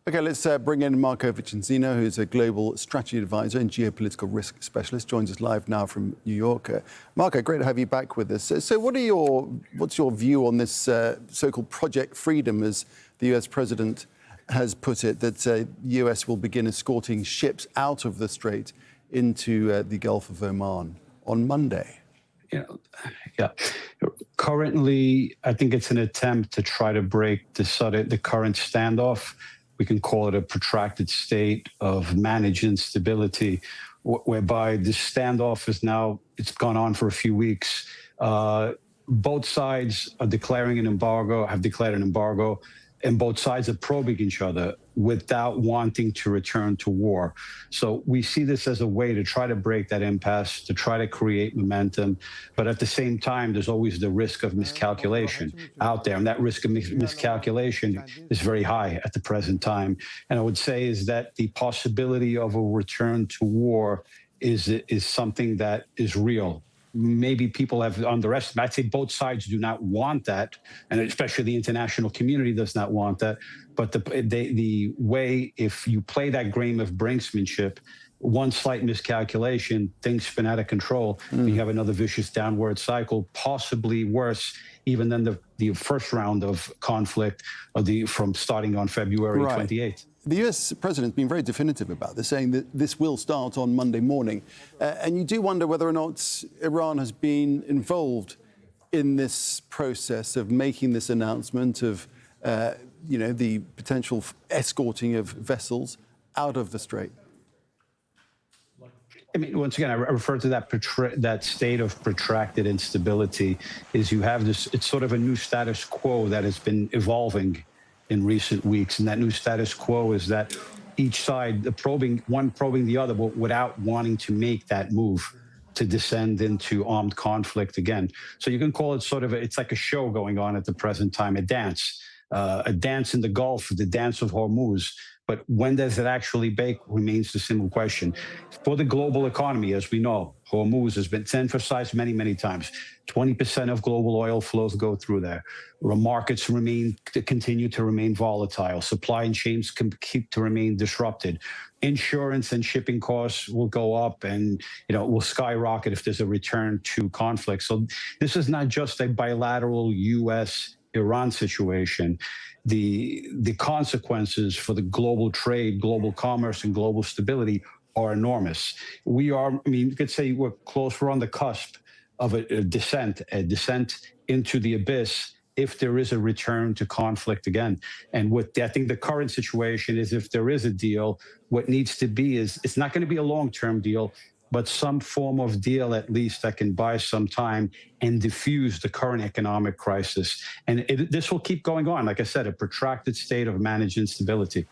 Okay, let's bring in Marco Vicenzino, who's a global strategy advisor and geopolitical risk specialist. Joins us live now from New York. Marco, great to have you back with us. So what's your view on this so-called Project Freedom, as the US president has put it, that the US will begin escorting ships out of the Strait into the Gulf of Oman on Monday? Yeah. Currently, I think it's an attempt to try to break the current standoff. We can call it a protracted state of managed instability, whereby the standoff is now, it's gone on for a few weeks. Both sides are declaring an embargo, have declared an embargo, and both sides are probing each other without wanting to return to war. So we see this as a way to try to break that impasse, to try to create momentum. But at the same time, there's always the risk of miscalculation out there. And that risk of miscalculation is very high at the present time. And I would say is that the possibility of a return to war is something that is real. Maybe people have underestimated. I'd say both sides do not want that, and especially the international community does not want that. But the way, if you play that game of brinksmanship, one slight miscalculation, things spin out of control, and you have another vicious downward cycle, possibly worse even than the first round of conflict from starting on February 28th. The US president has been very definitive about this, saying that this will start on Monday morning. And you do wonder whether or not Iran has been involved in this process of making this announcement of, the potential escorting of vessels out of the Strait. I mean, once again, I refer to that state of protracted instability. Is you have this, it's sort of a new status quo that has been evolving in recent weeks. And that new status quo is that each side, one probing the other, but without wanting to make that move to descend into armed conflict again. So you can call it it's like a show going on at the present time, a dance in the Gulf, the dance of Hormuz. But when does it actually bake remains the simple question. For the global economy, as we know, Hormuz has been emphasized many, many times. 20% of global oil flows go through there. Markets continue to remain volatile. Supply chains keep to remain disrupted. Insurance and shipping costs will go up and will skyrocket if there's a return to conflict. So this is not just a bilateral U.S.-Iran situation. The consequences for the global trade, global commerce, and global stability are enormous. You could say we're on the cusp of a descent into the abyss if there is a return to conflict again. And I think the current situation is, if there is a deal, what needs to be is, it's not going to be a long-term deal, but some form of deal at least that can buy some time and diffuse the current economic crisis. And this will keep going on, like I said, a protracted state of managed instability.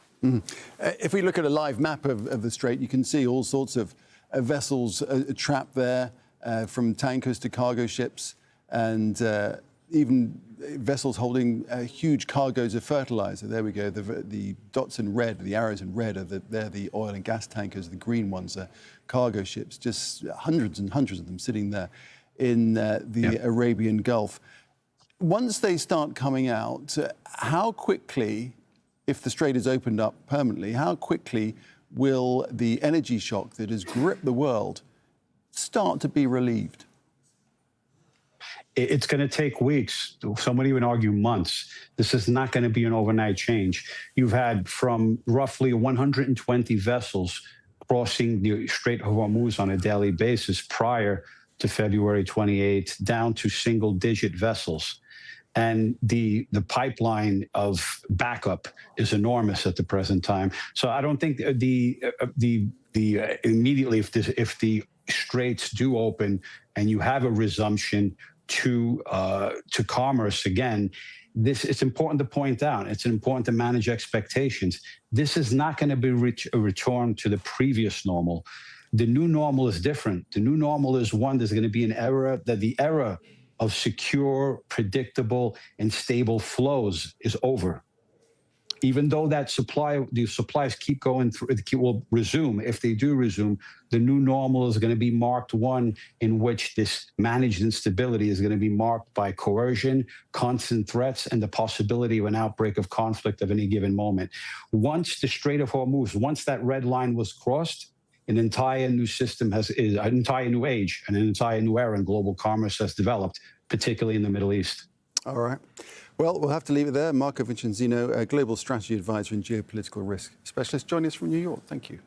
If we look at a live map of the Strait, you can see all sorts of vessels trapped there, from tankers to cargo ships, and even vessels holding huge cargoes of fertilizer. There we go. The dots in red, the arrows in red, they're the oil and gas tankers. The green ones are cargo ships, just hundreds and hundreds of them sitting there in the Arabian Gulf. Once they start coming out, how quickly, if the Strait is opened up permanently, how quickly will the energy shock that has gripped the world start to be relieved? It's going to take weeks. Some would even argue months. This is not going to be an overnight change. You've had from roughly 120 vessels crossing the Strait of Hormuz on a daily basis prior to February 28th, down to single-digit vessels. And the pipeline of backup is enormous at the present time. So I don't think immediately if the straits do open and you have a resumption to commerce again, it's important to point out, it's important to manage expectations. This is not going to be a return to the previous normal. The new normal is different. The new normal is one that's going to be the era of secure, predictable, and stable flows is over. even though the supplies keep going through, will resume. If they do resume, the new normal is going to be marked one in which this managed instability is going to be marked by coercion, constant threats, and the possibility of an outbreak of conflict at any given moment. Once the Strait of Hormuz, once that red line was crossed, an entire new system an entire new age and an entire new era in global commerce has developed, particularly in the Middle East. All right. Well, we'll have to leave it there. Marco Vicenzino, a global strategy advisor and geopolitical risk specialist, joining us from New York. Thank you.